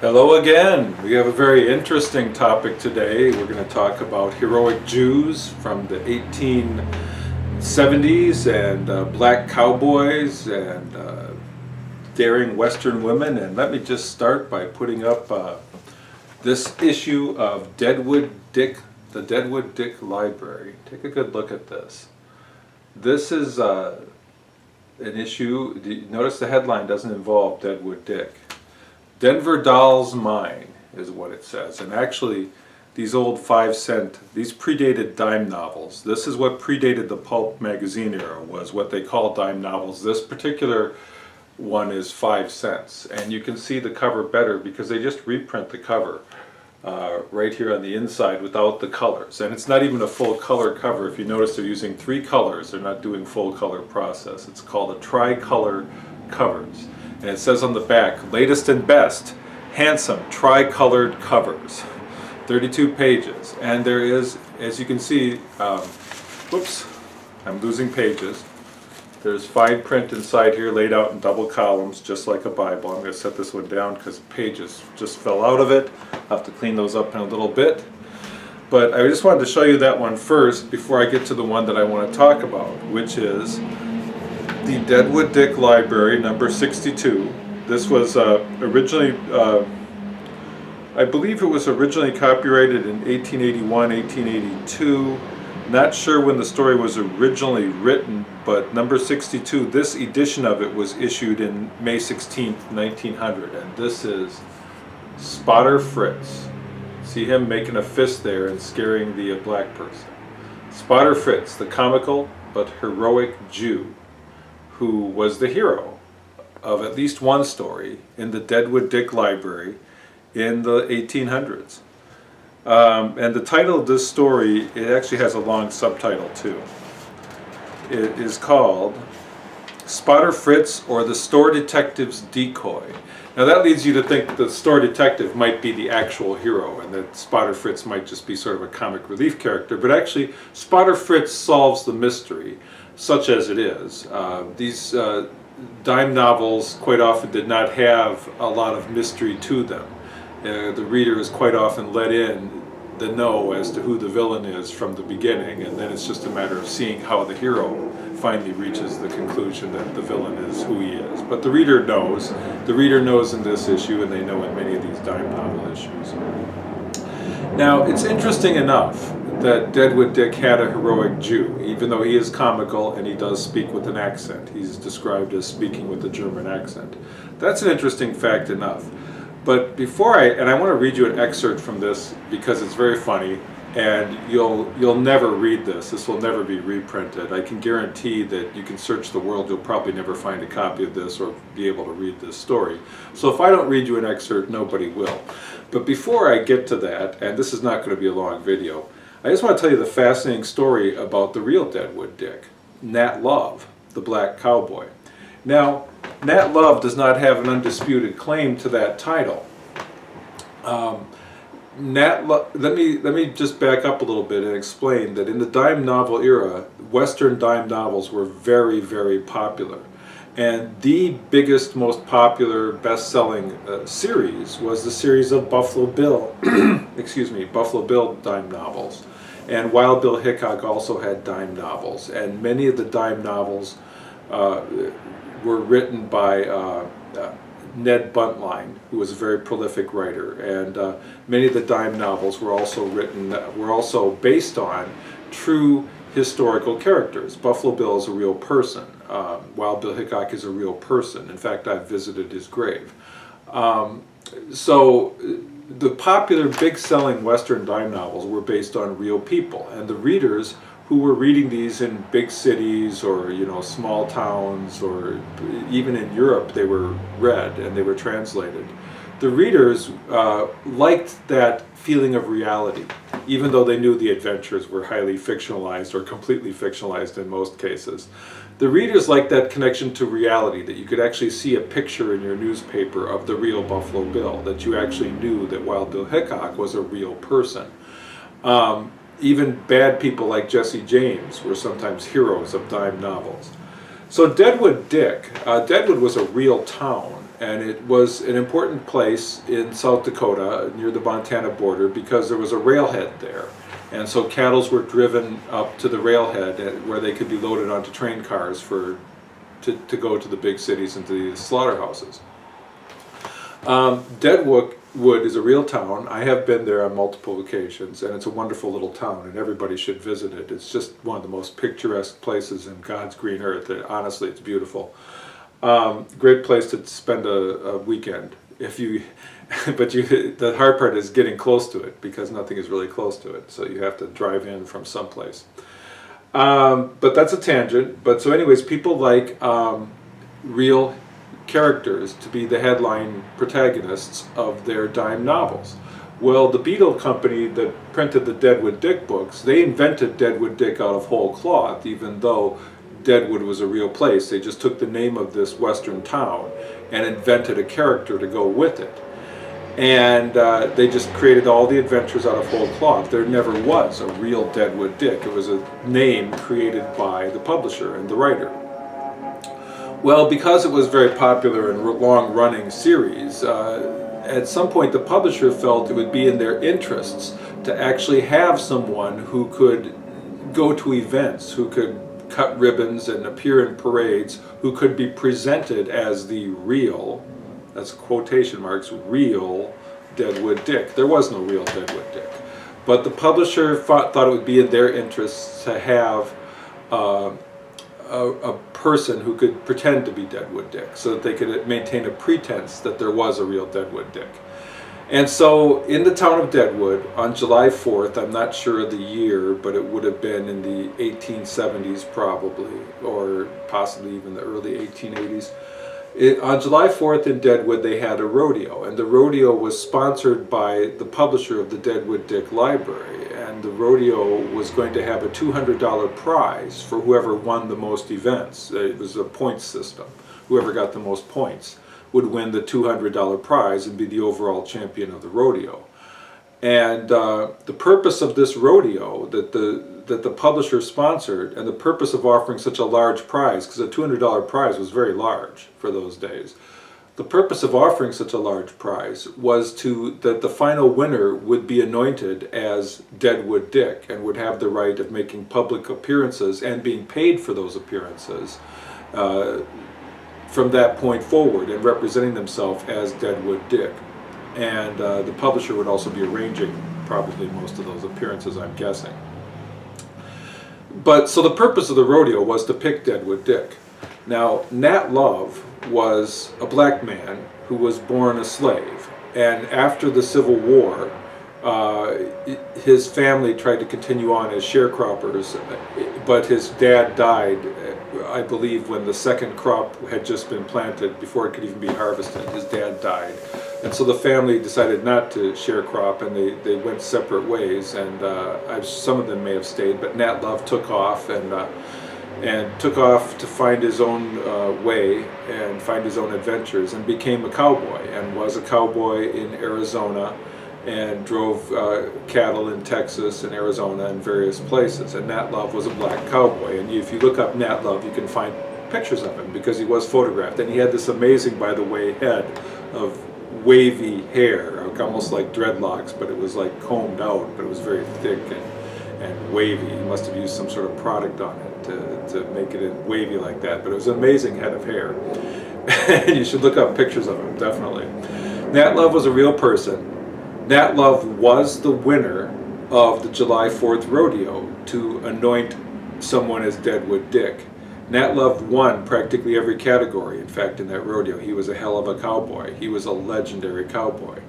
Hello again. We have a very interesting topic today. We're going to talk about heroic Jews from the 1870s and black cowboys and daring Western women. And let me just start by putting up this issue of Deadwood Dick, the Deadwood Dick Library. Take a good look at this. This is an issue. Notice the headline doesn't involve Deadwood Dick. Denver Doll's Mine is what it says. And actually, these old 5-cent, these predated dime novels. This is what predated the pulp magazine era, was what they call dime novels. This particular one is 5 cents. And you can see the cover better because they just reprint the cover right here on the inside without the colors. And it's not even a full color cover. If you notice, they're using 3 colors. They're not doing full color process. It's called a tricolor covers. And it says on the back, latest and best, handsome tri-colored covers. 32 pages. And there is, as you can see, whoops, I'm losing pages. There's fine print inside here laid out in double columns, just like a Bible. I'm going to set this one down because pages just fell out of it. I'll have to clean those up in a little bit. But I just wanted to show you that one first before I get to the one that I want to talk about, which is the Deadwood Dick Library, number 62. This was originally, I believe it was originally copyrighted in 1881, 1882. Not sure when the story was originally written, but number 62, this edition of it was issued in May 16th, 1900. And this is Spotter Fritz. See him making a fist there and scaring the black person. Spotter Fritz, the comical but heroic Jew, who was the hero of at least one story in the Deadwood Dick Library in the 1800s. And the title of this story, it actually has a long subtitle too. It is called Spotter Fritz, or the Store Detective's Decoy. Now that leads you to think the store detective might be the actual hero and that Spotter Fritz might just be sort of a comic relief character, but actually Spotter Fritz solves the mystery, such as it is. These dime novels quite often did not have a lot of mystery to them. The reader is quite often let in the know as to who the villain is from the beginning, and then it's just a matter of seeing how the hero finally reaches the conclusion that the villain is who he is. But the reader knows. The reader knows in this issue, and they know in many of these dime novel issues. Now, it's interesting enough that Deadwood Dick had a heroic Jew, even though he is comical and he does speak with an accent. He's described as speaking with a German accent. That's an interesting fact enough. But before I want to read you an excerpt from this because it's very funny, and you'll never read this. This will never be reprinted. I can guarantee that you can search the world, you'll probably never find a copy of this or be able to read this story. So if I don't read you an excerpt, nobody will. But before I get to that, and this is not going to be a long video, I just want to tell you the fascinating story about the real Deadwood Dick, Nat Love, the black cowboy. Now, Nat Love does not have an undisputed claim to that title. Let me just back up a little bit and explain that in the dime novel era, Western dime novels were very, very popular. And the biggest, most popular, best-selling series was the series of Buffalo Bill, Buffalo Bill dime novels. And Wild Bill Hickok also had dime novels. And many of the dime novels were written by Ned Buntline, who was a very prolific writer. And many of the dime novels were also based on true historical characters. Buffalo Bill is a real person. Wild Bill Hickok is a real person. In fact, I've visited his grave. So the popular big-selling Western dime novels were based on real people, and the readers who were reading these in big cities or small towns, or even in Europe they were read and they were translated. The readers liked that feeling of reality, even though they knew the adventures were highly fictionalized or completely fictionalized in most cases. The readers liked that connection to reality, that you could actually see a picture in your newspaper of the real Buffalo Bill, that you actually knew that Wild Bill Hickok was a real person. Even bad people like Jesse James were sometimes heroes of dime novels. So Deadwood Dick, Deadwood was a real town, and it was an important place in South Dakota near the Montana border because there was a railhead there. And so cattle were driven up to the railhead where they could be loaded onto train cars to go to the big cities and to the slaughterhouses. Deadwood is a real town. I have been there on multiple occasions, and it's a wonderful little town, and everybody should visit it. It's just one of the most picturesque places in God's green earth. Honestly, it's beautiful. Great place to spend a weekend. The hard part is getting close to it because nothing is really close to it. So you have to drive in from someplace. But that's a tangent. But so anyways, people like real characters to be the headline protagonists of their dime novels. Well, the Beetle Company that printed the Deadwood Dick books, they invented Deadwood Dick out of whole cloth, even though Deadwood was a real place. They just took the name of this western town and invented a character to go with it. And they just created all the adventures out of whole cloth. There never was a real Deadwood Dick. It was a name created by the publisher and the writer. Well, because it was very popular and long-running series, at some point the publisher felt it would be in their interests to actually have someone who could go to events, who could cut ribbons and appear in parades, who could be presented as the real, that's quotation marks, real Deadwood Dick. There was no real Deadwood Dick. But the publisher thought it would be in their interests to have a person who could pretend to be Deadwood Dick so that they could maintain a pretense that there was a real Deadwood Dick. And so in the town of Deadwood on July 4th, I'm not sure of the year, but it would have been in the 1870s probably, or possibly even the early 1880s. On July 4th in Deadwood they had a rodeo, and the rodeo was sponsored by the publisher of the Deadwood Dick Library, and the rodeo was going to have a $200 prize for whoever won the most events. It was a points system. Whoever got the most points would win the $200 prize and be the overall champion of the rodeo. And the purpose of this rodeo that the publisher sponsored, and the purpose of offering such a large prize, because a $200 prize was very large for those days, the purpose of offering such a large prize was that the final winner would be anointed as Deadwood Dick and would have the right of making public appearances and being paid for those appearances from that point forward, and representing themselves as Deadwood Dick. And the publisher would also be arranging probably most of those appearances, I'm guessing. But so the purpose of the rodeo was to pick Deadwood Dick. Now, Nat Love was a black man who was born a slave, and after the Civil War, his family tried to continue on as sharecroppers, but his dad died, I believe, when the second crop had just been planted before it could even be harvested. His dad died. And so the family decided not to sharecrop, and they went separate ways, and some of them may have stayed, but Nat Love took off and took off to find his own way and find his own adventures, and became a cowboy, and was a cowboy in Arizona, and drove cattle in Texas and Arizona and various places. And Nat Love was a black cowboy, and if you look up Nat Love, you can find pictures of him because he was photographed, and he had this amazing, by the way, head of wavy hair, almost like dreadlocks, but it was like combed out, but it was very thick and wavy. He must have used some sort of product on it to make it wavy like that, but it was an amazing head of hair. You should look up pictures of him, definitely. Nat Love was a real person. Nat Love was the winner of the July 4th rodeo to anoint someone as Deadwood Dick. Nat Love won practically every category, in fact, in that rodeo. He was a hell of a cowboy. He was a legendary cowboy.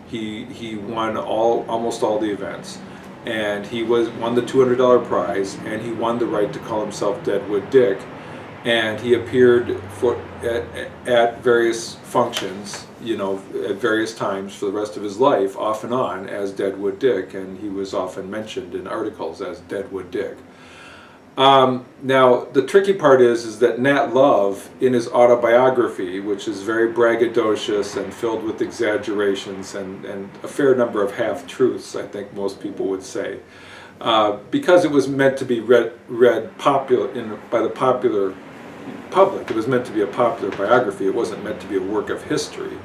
He won almost all the events, and he won the $200 prize, and he won the right to call himself Deadwood Dick, and he appeared at various functions, at various times for the rest of his life, off and on, as Deadwood Dick, and he was often mentioned in articles as Deadwood Dick. Now, the tricky part is that Nat Love, in his autobiography, which is very braggadocious and filled with exaggerations and a fair number of half-truths, I think most people would say, because it was meant to be read by the popular public. It was meant to be a popular biography. It wasn't meant to be a work of history.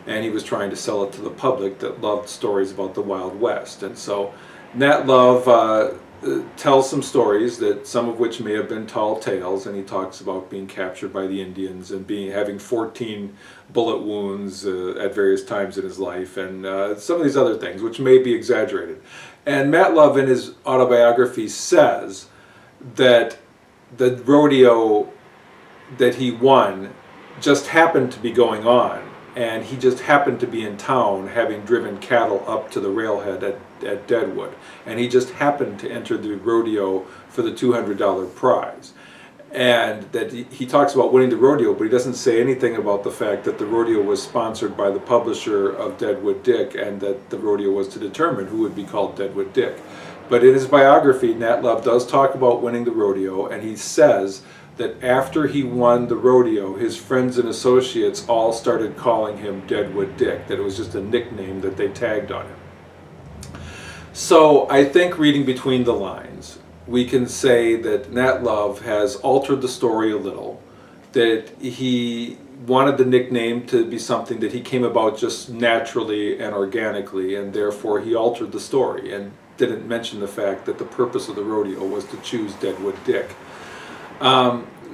And he was trying to sell it to the public that loved stories about the Wild West. And so Nat Love tells some stories, that some of which may have been tall tales, and he talks about being captured by the Indians and having 14 bullet wounds at various times in his life, and some of these other things, which may be exaggerated. And Nat Love, in his autobiography, says that the rodeo that he won just happened to be going on, and he just happened to be in town, having driven cattle up to the railhead at Deadwood, and he just happened to enter the rodeo for the $200 prize. And that he talks about winning the rodeo, but he doesn't say anything about the fact that the rodeo was sponsored by the publisher of Deadwood Dick, and that the rodeo was to determine who would be called Deadwood Dick. But in his biography, Nat Love does talk about winning the rodeo, and he says that after he won the rodeo, his friends and associates all started calling him Deadwood Dick, that it was just a nickname that they tagged on him. So I think, reading between the lines, we can say that Nat Love has altered the story a little, that he wanted the nickname to be something that he came about just naturally and organically, and therefore he altered the story and didn't mention the fact that the purpose of the rodeo was to choose Deadwood Dick.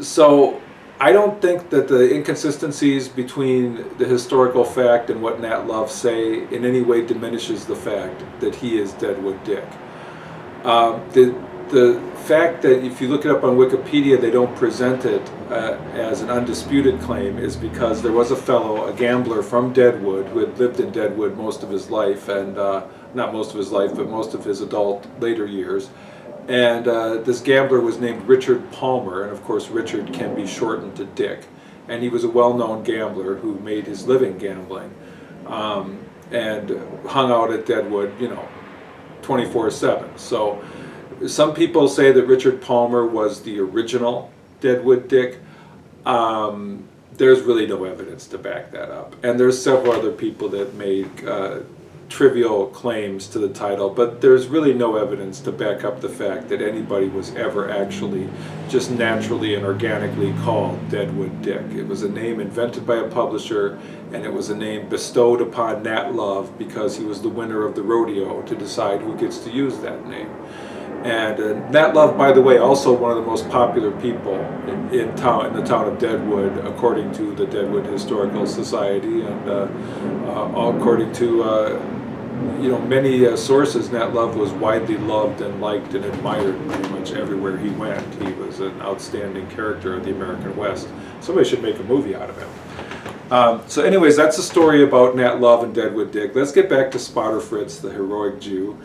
So I don't think that the inconsistencies between the historical fact and what Nat Love say in any way diminishes the fact that he is Deadwood Dick. The fact that if you look it up on Wikipedia they don't present it as an undisputed claim is because there was a fellow, a gambler from Deadwood, who had lived in Deadwood most of his life, and not most of his life, but most of his adult later years. And this gambler was named Richard Palmer, and of course Richard can be shortened to Dick. And he was a well-known gambler who made his living gambling, and hung out at Deadwood, 24/7. So some people say that Richard Palmer was the original Deadwood Dick. There's really no evidence to back that up. And there's several other people that make trivial claims to the title, but there's really no evidence to back up the fact that anybody was ever actually just naturally and organically called Deadwood Dick. It was a name invented by a publisher, and it was a name bestowed upon Nat Love because he was the winner of the rodeo to decide who gets to use that name. And Nat Love, by the way, also one of the most popular people in the town of Deadwood, according to the Deadwood Historical Society, and according to many sources. Nat Love was widely loved and liked and admired pretty much everywhere he went. He was an outstanding character of the American West. Somebody should make a movie out of him. So anyways, that's a story about Nat Love and Deadwood Dick. Let's get back to Spotter Fritz, the heroic Jew.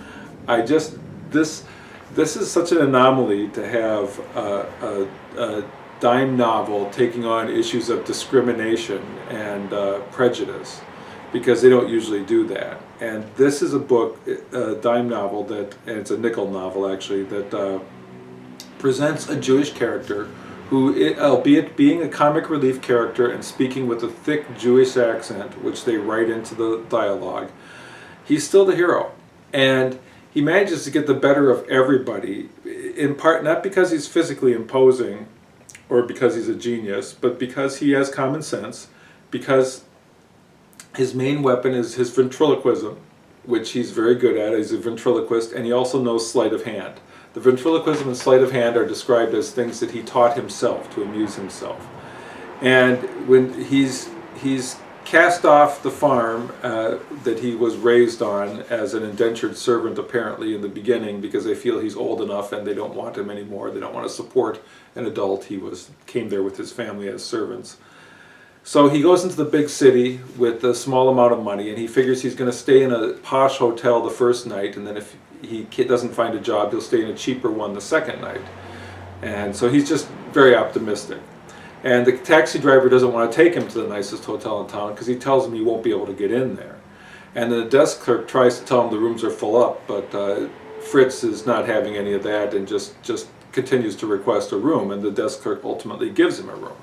This is such an anomaly to have a dime novel taking on issues of discrimination and prejudice, because they don't usually do that. And this is a book, a dime novel, and it's a nickel novel actually, that presents a Jewish character who, albeit being a comic relief character and speaking with a thick Jewish accent, which they write into the dialogue, he's still the hero. And he manages to get the better of everybody, in part not because he's physically imposing or because he's a genius, but because he has common sense, because his main weapon is his ventriloquism, which he's very good at. He's a ventriloquist, and he also knows sleight of hand. The ventriloquism and sleight of hand are described as things that he taught himself to amuse himself. And when he's cast off the farm that he was raised on as an indentured servant, apparently in the beginning, because they feel he's old enough and they don't want him anymore. They don't want to support an adult. He came there with his family as servants. So he goes into the big city with a small amount of money, and he figures he's going to stay in a posh hotel the first night, and then if he doesn't find a job, he'll stay in a cheaper one the second night. And so he's just very optimistic. And the taxi driver doesn't want to take him to the nicest hotel in town because he tells him he won't be able to get in there. And the desk clerk tries to tell him the rooms are full up, but Fritz is not having any of that and just continues to request a room, and the desk clerk ultimately gives him a room.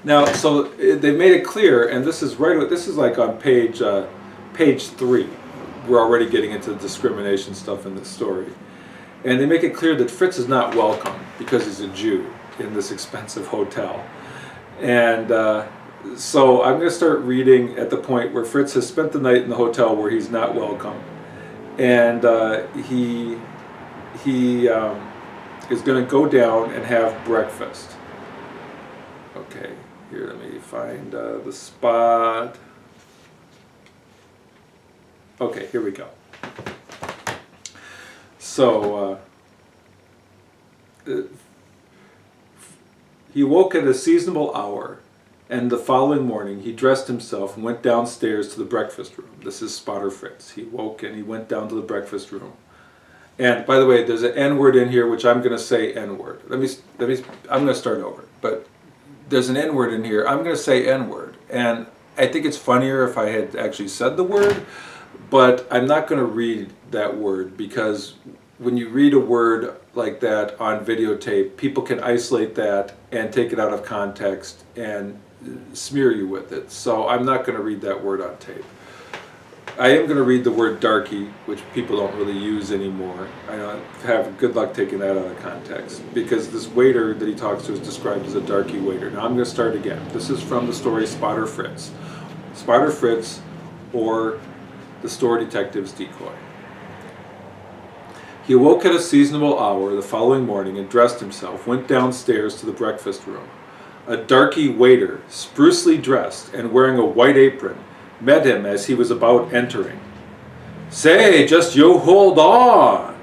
Now, so they made it clear, and this is like on page 3. We're already getting into the discrimination stuff in this story. And they make it clear that Fritz is not welcome because he's a Jew. in this expensive hotel. And so I'm going to start reading at the point where Fritz has spent the night in the hotel where he's not welcome. And he is going to go down and have breakfast. Okay, here, let me find the spot. Okay, here we go. So, he woke at a seasonable hour, and the following morning he dressed himself and went downstairs to the breakfast room. This is Spotter Fritz. He woke and he went down to the breakfast room. And by the way, there's an N-word in here, which I'm going to say N-word. I'm going to start over. But there's an N-word in here. I'm going to say N-word. And I think it's funnier if I had actually said the word, but I'm not going to read that word, because when you read a word like that on videotape, people can isolate that and take it out of context and smear you with it. So I'm not going to read that word on tape. I am going to read the word darky, which people don't really use anymore. I don't have good luck taking that out of context, because this waiter that he talks to is described as a darky waiter. Now I'm going to start again. This is from the story Spotter Fritz. Spotter Fritz, or the store detective's decoy. He awoke at a seasonable hour the following morning and dressed himself, went downstairs to the breakfast room. A darky waiter, sprucely dressed and wearing a white apron, met him as he was about entering. "Say, just you hold on,"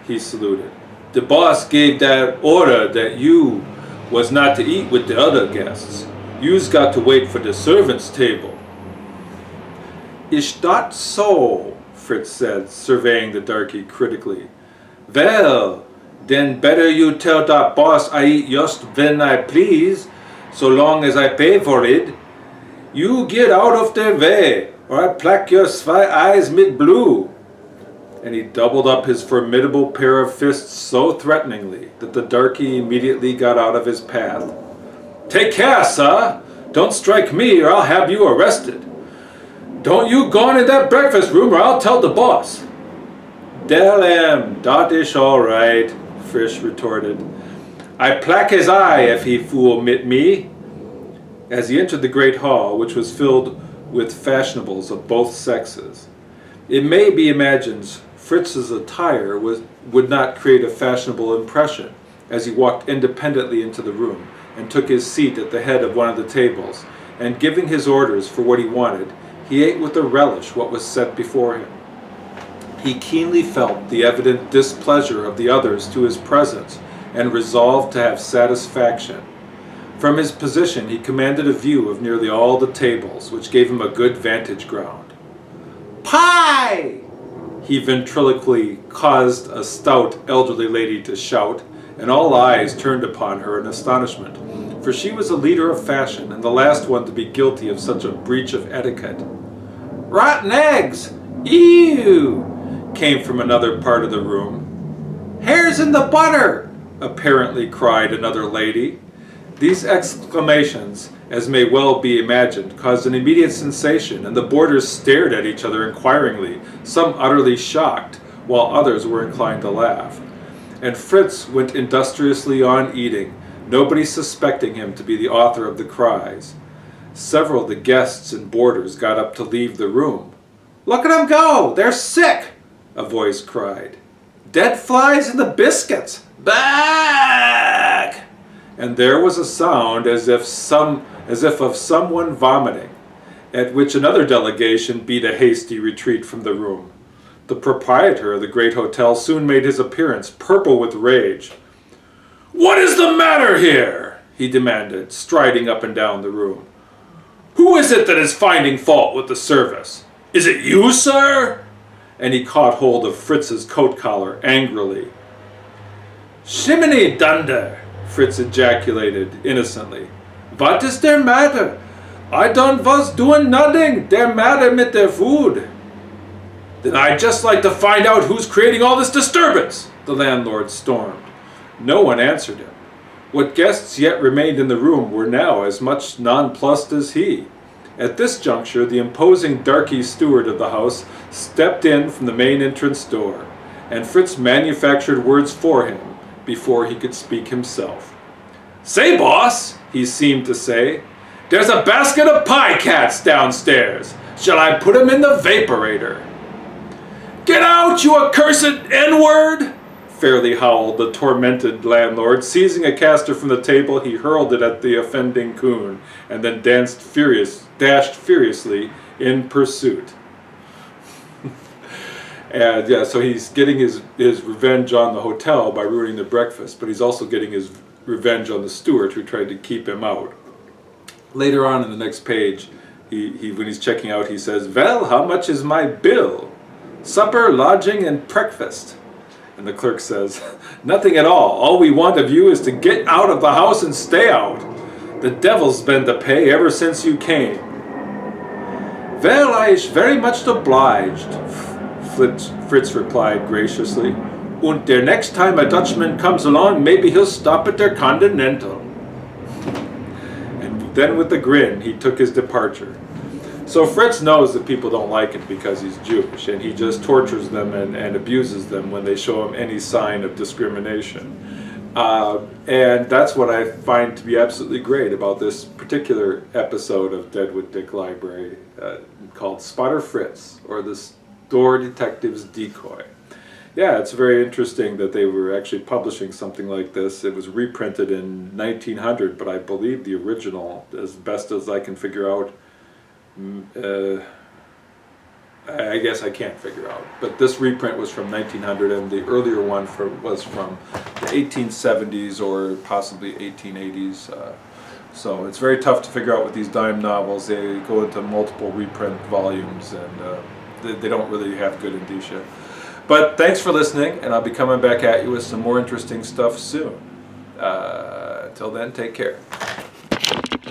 he saluted. "The boss gave that order that you was not to eat with the other guests. You's got to wait for the servants' table." "Ish that so?" Fritz said, surveying the darky critically. "Well, then better you tell that boss I eat just when I please, so long as I pay for it. You get out of their way, or I plaque your zwei eyes mit blue." And he doubled up his formidable pair of fists so threateningly that the darky immediately got out of his path. "Take care, sir! Don't strike me, or I'll have you arrested. Don't you go in that breakfast room, or I'll tell the boss." "Tell him, dat ish all right," Frisch retorted. "I plaque his eye if he fool mit me." As he entered the great hall, which was filled with fashionables of both sexes, it may be imagined Fritz's attire would not create a fashionable impression as he walked independently into the room and took his seat at the head of one of the tables, and giving his orders for what he wanted, he ate with a relish what was set before him. He keenly felt the evident displeasure of the others to his presence, and resolved to have satisfaction. From his position he commanded a view of nearly all the tables, which gave him a good vantage ground. "Pie!" he ventriloquially caused a stout elderly lady to shout, and all eyes turned upon her in astonishment, for she was a leader of fashion, and the last one to be guilty of such a breach of etiquette. "Rotten eggs! Ew!" came from another part of the room. "Hares in the butter!" apparently cried another lady. These exclamations, as may well be imagined, caused an immediate sensation, and the boarders stared at each other inquiringly, some utterly shocked, while others were inclined to laugh. And Fritz went industriously on eating, nobody suspecting him to be the author of the cries. Several of the guests and boarders got up to leave the room. "Look at 'em go! They're sick!" a voice cried. "Dead flies in the biscuits! Back!" And there was a sound as if of someone vomiting, at which another delegation beat a hasty retreat from the room. The proprietor of the great hotel soon made his appearance, purple with rage. "What is the matter here?" he demanded, striding up and down the room. "Who is it that is finding fault with the service? Is it you, sir?" And he caught hold of Fritz's coat collar angrily. "Shiminy dunder!" Fritz ejaculated innocently. "What is der matter? I done was doing nothing. Der matter mit der food." "Then I'd just like to find out who's creating all this disturbance," the landlord stormed. No one answered him. What guests yet remained in the room were now as much nonplussed as he. At this juncture, the imposing darky steward of the house stepped in from the main entrance door, and Fritz manufactured words for him before he could speak himself. "Say, boss," he seemed to say, "there's a basket of pie cats downstairs. Shall I put 'em in the vaporator?" "Get out, you accursed N-word!" fairly howled the tormented landlord. Seizing a caster from the table, he hurled it at the offending coon, and then dashed furiously in pursuit. And yeah, so he's getting his revenge on the hotel by ruining the breakfast, but he's also getting his revenge on the steward who tried to keep him out. Later on in the next page, he when he's checking out, he says, "Well, how much is my bill? Supper, lodging, and breakfast." And the clerk says, "Nothing at all. All we want of you is to get out of the house and stay out. The devil's been to pay ever since you came." "Well, I ish very much obliged," Fritz replied graciously. "Und der next time a Dutchman comes along, maybe he'll stop at der Continental." And then with a grin, he took his departure. So Fritz knows that people don't like him because he's Jewish, and he just tortures them and abuses them when they show him any sign of discrimination. And that's what I find to be absolutely great about this particular episode of Deadwood Dick Library, called Spotter Fritz, or the Store Detective's Decoy. Yeah, it's very interesting that they were actually publishing something like this. It was reprinted in 1900, but I believe the original, as best as I can figure out, I guess I can't figure out, but this reprint was from 1900, and the earlier one was from the 1870s or possibly 1880s. So it's very tough to figure out with these dime novels. They go into multiple reprint volumes, and they don't really have good indicia. But thanks for listening, and I'll be coming back at you with some more interesting stuff soon. Till then, take care.